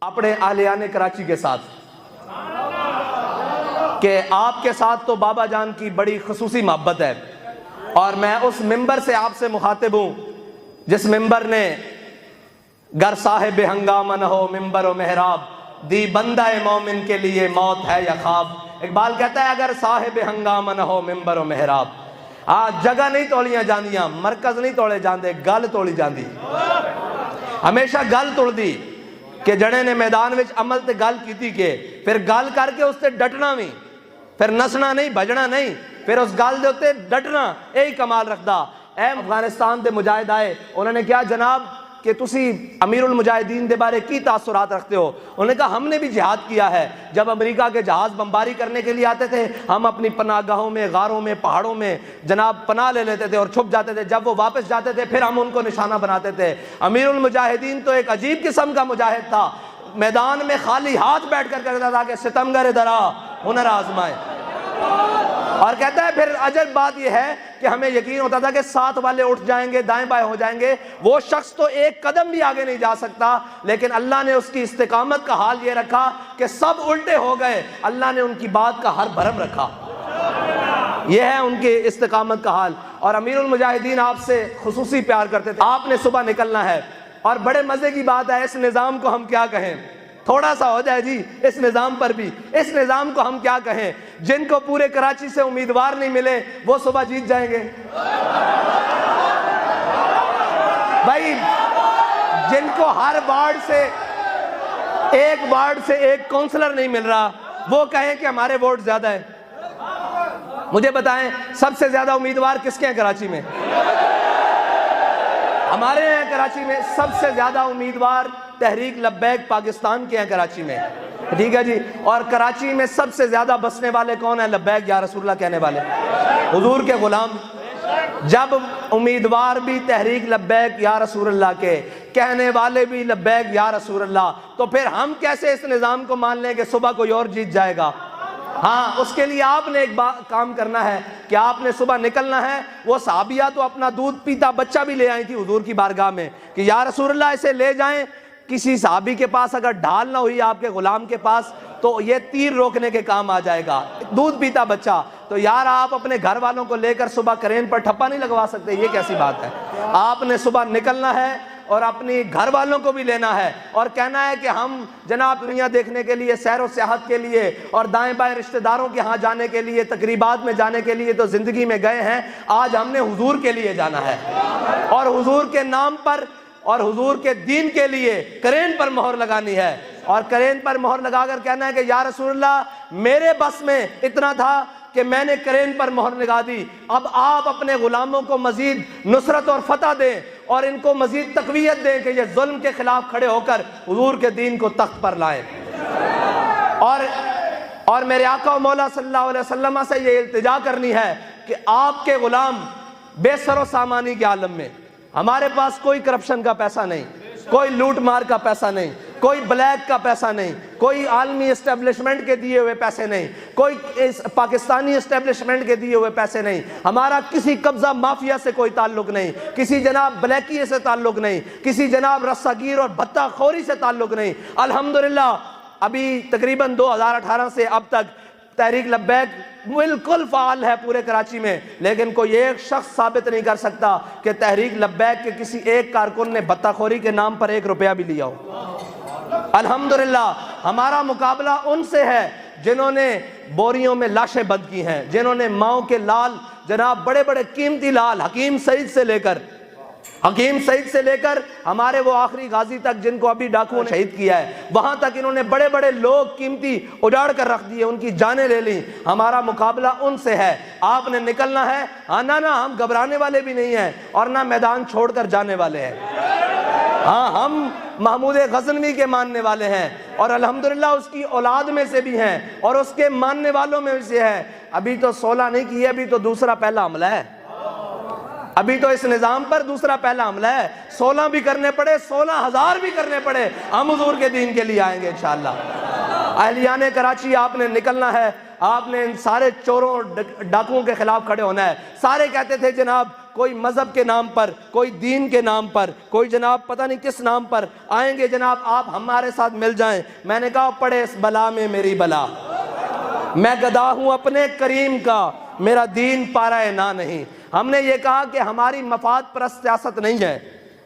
अपने आलियाने कराची के साथ कि आपके साथ तो बाबा जान की बड़ी खुसूसी मोहब्बत है, और मैं उस मिंबर से आपसे मुखातिब हूँ जिस मिंबर ने गर साहिब हंगामा न हो मिंबर व मेहराब, दी बंदा मोमिन के लिए मौत है या ख्वाब। इकबाल कहता है अगर साहिब हंगामा न हो मिंबर व मेहराब, आज जगह नहीं तोलियां जांदियां, मरकज नहीं तोले जाते, गल तोली जाती। हमेशा गल तुलदी कि जड़े ने मैदान में अमल ते गल की के फिर गल करके उससे डटना भी, फिर नसना नहीं, भजना नहीं, फिर उस गल के उत्ते डटना, यही कमाल रखता। अफगानिस्तान के मुजाहिद आए, उन्होंने क्या जनाब कि तुसी अमीरुल मुजाहिदीन के बारे की तासुरात रखते हो? उन्होंने कहा हमने भी जिहाद किया है। जब अमेरिका के जहाज बमबारी करने के लिए आते थे, हम अपनी पनाहगाहों में, गारों में, पहाड़ों में जनाब पनाह ले लेते थे और छुप जाते थे। जब वो वापस जाते थे फिर हम उनको निशाना बनाते थे। अमीरुल मुजाहिदीन तो एक अजीब किस्म का मुजाहिद था, मैदान में खाली हाथ बैठ कर कहता था कि सितमगर दरा हुनर आजमाए। और कहता है फिर अजब बात यह है कि हमें यकीन होता था कि साथ वाले उठ जाएंगे, दाएं बाएं हो जाएंगे, वो शख्स तो एक कदम भी आगे नहीं जा सकता, लेकिन अल्लाह ने उसकी इस्तिकामत का हाल ये रखा कि सब उल्टे हो गए। अल्लाह ने उनकी बात का हर भरम रखा। यह है उनकी इस्तिकामत का हाल। और अमीरुल मुजाहिदीन आपसे खुसूसी प्यार करते थे। आपने सुबह निकलना है, और बड़े मजे की बात है, इस निज़ाम को हम क्या कहें, थोड़ा सा हो जाए जी इस निज़ाम पर भी, इस निज़ाम को हम क्या कहें, जिनको पूरे कराची से उम्मीदवार नहीं मिले वो सुबह जीत जाएंगे भाई। जिनको हर वार्ड से एक काउंसलर नहीं मिल रहा, वो कहें कि हमारे वोट ज्यादा है। मुझे बताएं सबसे ज्यादा उम्मीदवार किसके हैं कराची में? हमारे यहाँ कराची में सबसे ज्यादा उम्मीदवार तहरीक लब्बैक पाकिस्तान के हैं कराची में, ठीक है जी। और कराची में सबसे ज्यादा बसने वाले कौन है? लब्बैक या रसूलुल्लाह कहने वाले, हुजूर के गुलाम। जब उम्मीदवार भी तहरीक लब्बैक या रसूलुल्लाह के, कहने वाले भी लब्बैक या रसूलुल्लाह, तो फिर हम कैसे इस निज़ाम को मान लें कि सुबह कोई और जीत जाएगा? हाँ, उसके लिए आपने एक काम करना है कि आपने सुबह निकलना है। वो साहबिया तो अपना दूध पीता बच्चा भी ले आई थी हुजूर की बारगाह में कि या रसूलुल्लाह इसे ले जाएं। किसी साहबी के पास अगर ढाल ना हुई आपके गुलाम के पास, तो ये तीर रोकने के काम आ जाएगा, दूध पीता बच्चा। तो यार आप अपने घर वालों को लेकर सुबह क्रेन पर ठप्पा नहीं लगवा सकते, ये कैसी बात है? आपने सुबह निकलना है और अपनी घर वालों को भी लेना है और कहना है कि हम जनाब दुनिया देखने के लिए, सैर सियाहत के लिए और दाएं बाएं रिश्तेदारों के यहाँ जाने के लिए, तकरीबात में जाने के लिए तो जिंदगी में गए हैं, आज हमने हुजूर के लिए जाना है और हुजूर के नाम पर और हुजूर के दीन के लिए करेन पर मोहर लगानी है। और करेन पर मोहर लगाकर कहना है कि या रसूलुल्लाह मेरे बस में इतना था कि मैंने करेन पर मोहर लगा दी, अब आप अपने गुलामों को मजीद नुसरत और फतह दें और इनको मजीद तकवीयत दें कि ये जुल्म के खिलाफ खड़े होकर हुजूर के दीन को तख्त पर लाएं। और मेरे आका और मौला सल्लल्लाहु अलैहि वसल्लम से ये इल्तिजा करनी है कि आपके गुलाम बेसरो सामानी के आलम में, हमारे पास कोई करप्शन का पैसा नहीं, कोई लूट मार का पैसा नहीं, कोई ब्लैक का पैसा नहीं, कोई आलमी एस्टेब्लिशमेंट के दिए हुए पैसे नहीं, कोई इस पाकिस्तानी एस्टेब्लिशमेंट के दिए हुए पैसे नहीं, हमारा किसी कब्जा माफिया से कोई ताल्लुक नहीं, किसी जनाब ब्लैकी से ताल्लुक नहीं, किसी जनाब रस्सागीर और भत्ताखोरी से ताल्लुक नहीं। अल्हम्दुलिल्लाह अभी तकरीबन 2018 से अब तक तहरीक लब्बैक बिल्कुल फाल है पूरे कराची में, लेकिन कोई एक शख्स साबित नहीं कर सकता कि तहरीक लब्बैक के किसी एक कारकुन ने भत्ताखोरी के नाम पर 1 रुपया भी लिया हो। अल्हम्दुलिल्लाह हमारा मुकाबला उनसे है जिन्होंने बोरियों में लाशें बंद की हैं, जिन्होंने माओ के लाल जनाब बड़े बड़े कीमती लाल हकीम सईद से लेकर हमारे वो आखिरी गाजी तक जिनको अभी डाकुओं ने शहीद किया है, वहां तक इन्होंने बड़े बड़े लोग कीमती उजाड़ कर रख दिए, उनकी जानें ले ली। हमारा मुकाबला उनसे है। आपने निकलना है। हाँ ना हम घबराने वाले भी नहीं हैं और ना मैदान छोड़कर जाने वाले हैं। हाँ, हम महमूद गजनवी के मानने वाले हैं और अल्हम्दुलिल्लाह उसकी औलाद में से भी हैं और उसके मानने वालों में से है। अभी तो 16 नहीं किए, अभी तो दूसरा पहला हमला है, अभी तो इस निज़ाम पर दूसरा पहला हमला है। 16 भी करने पड़े, 16,000 भी करने पड़े, हम हुजूर के दीन के लिए आएंगे इंशाअल्लाह। अहलियाने कराची आपने निकलना है, आपने इन सारे चोरों डाकुओं के खिलाफ खड़े होना है। सारे कहते थे जनाब कोई मज़हब के नाम पर, कोई दीन के नाम पर, कोई जनाब पता नहीं किस नाम पर आएंगे जनाब आप हमारे साथ मिल जाएं। मैंने कहा पड़े इस बला में मेरी बला, मैं गदा हूँ अपने करीम का, मेरा दीन पारा ना नहीं। हमने ये कहा कि हमारी मफाद परस्त सियासत नहीं है,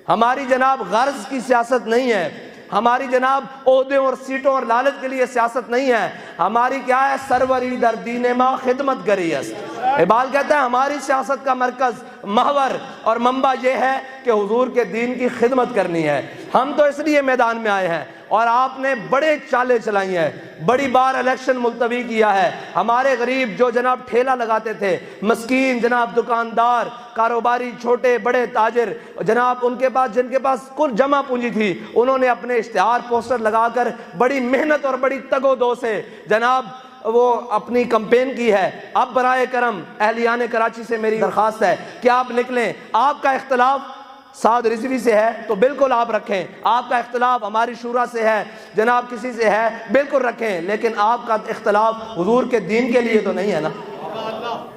हमारी जनाब गर्ज की सियासत नहीं है, हमारी जनाब ओहदे और सीटों और लालच के लिए सियासत नहीं है। हमारी क्या है, सरवरी दर दीन माँ खिदमत करियस। इकबाल कहता है हमारी सियासत का मरकज, महवर और मंबा ये है कि हुजूर के दीन की खिदमत करनी है। हम तो इसलिए मैदान में आए हैं और आपने बड़े चाले चलाई हैं, बड़ी बार इलेक्शन मुलतवी किया है। हमारे गरीब जो जनाब ठेला लगाते थे, मस्कीन जनाब दुकानदार, कारोबारी, छोटे बड़े ताजिर जनाब, उनके पास जिनके पास कुल जमा पूंजी थी, उन्होंने अपने इश्तिहार पोस्टर लगाकर बड़ी मेहनत और बड़ी तगोदो से जनाब वो अपनी कंपेन की है। अब बराए करम अहलियान कराची से मेरी दरख्वास्त है कि आप निकलें। आपका इख्तलाफ साद रिजवी से है तो बिल्कुल आप रखें, आपका इख्तलाफ हमारी शूरा से है जनाब किसी से है बिल्कुल रखें, लेकिन आपका इख्तलाफ हुजूर के दीन के लिए तो नहीं है ना।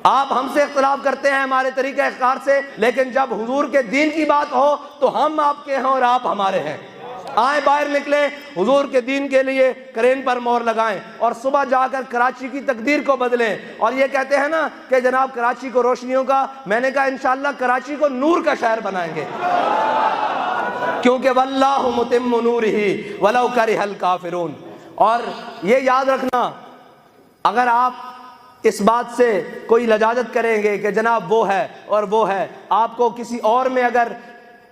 आप हमसे इख्तलाफ करते हैं हमारे तरीके इख्तियार से, लेकिन जब हुजूर के दीन की बात हो तो हम आपके हैं और आप हमारे हैं। आए बाहर निकले, हुजूर के दीन के लिए क्रेन पर मोहर लगाएं और सुबह जाकर कराची की तकदीर को बदलें। और ये कहते हैं ना कि जनाब कराची को रोशनियों का, मैंने कहा इंशाअल्लाह कराची को नूर का शहर बनाएंगे, क्योंकि वल्लाहु मुतिम्मु नूरिही वलौ करिहल काफिरून। और ये याद रखना, अगर आप इस बात से कोई लजाजत करेंगे कि जनाब वो है और वो है, आपको किसी और में अगर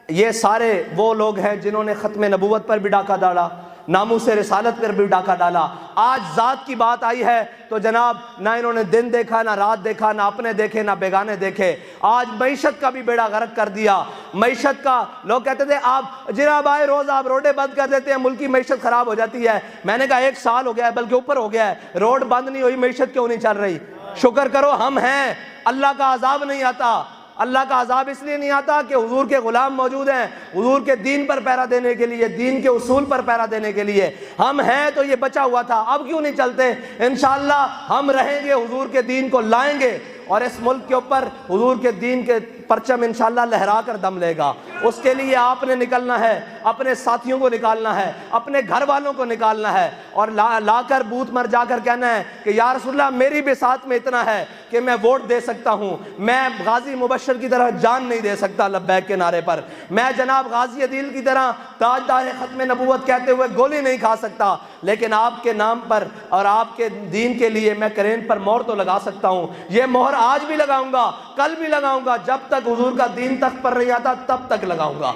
ये सारे वो लोग हैं जिन्होंने ख़त्म नबूवत पर भी डाका डाला, नामूस रिसालत पर भी डाका डाला, आज ज़ात की बात आई है तो जनाब ना इन्होंने दिन देखा, ना रात देखा, ना अपने देखे ना बेगाने देखे। आज मईशत का भी बेड़ा गर्क कर दिया। मईशत का लोग कहते थे आप जनाब आए रोज़ आप रोडें बंद कर देते हैं, मुल्क की मईशत ख़राब हो जाती है। मैंने कहा 1 साल हो गया है, बल्कि ऊपर हो गया है, रोड बंद नहीं हुई, मईशत क्यों नहीं चल रही? शुक्र करो हम हैं, अल्लाह का अजाब नहीं आता। अल्लाह का अजाब इसलिए नहीं आता कि हुजूर के गुलाम मौजूद हैं, हुजूर के दीन पर पहरा देने के लिए, दीन के उसूल पर पहरा देने के लिए। हम हैं तो ये बचा हुआ था, अब क्यों नहीं चलते? इंशाअल्लाह हम रहेंगे, हुजूर के दीन को लाएंगे और इस मुल्क के ऊपर हुजूर के दीन के परचम इंशाअल्लाह लहरा कर दम लेगा। उसके लिए आपने निकलना है, अपने साथियों को निकालना है, अपने घर वालों को निकालना है और लाकर बूथ मर जाकर कहना है कि या रसूलल्लाह मेरी भी साथ में इतना है कि मैं वोट दे सकता हूँ, मैं गाजी मुबशर की तरह जान नहीं दे सकता लब्बैक के नारे पर, मैं जनाब गाजी अदील की तरह ताजदार खत्म नबूवत कहते हुए गोली नहीं खा सकता, लेकिन आपके नाम पर और आपके दीन के लिए मैं क्रेन पर मोहर तो लगा सकता हूँ। ये मोहर आज भी लगाऊंगा, कल भी लगाऊंगा, जब तक हुजूर का दीन तख्त पर नहीं आता तब तक लगाऊंगा।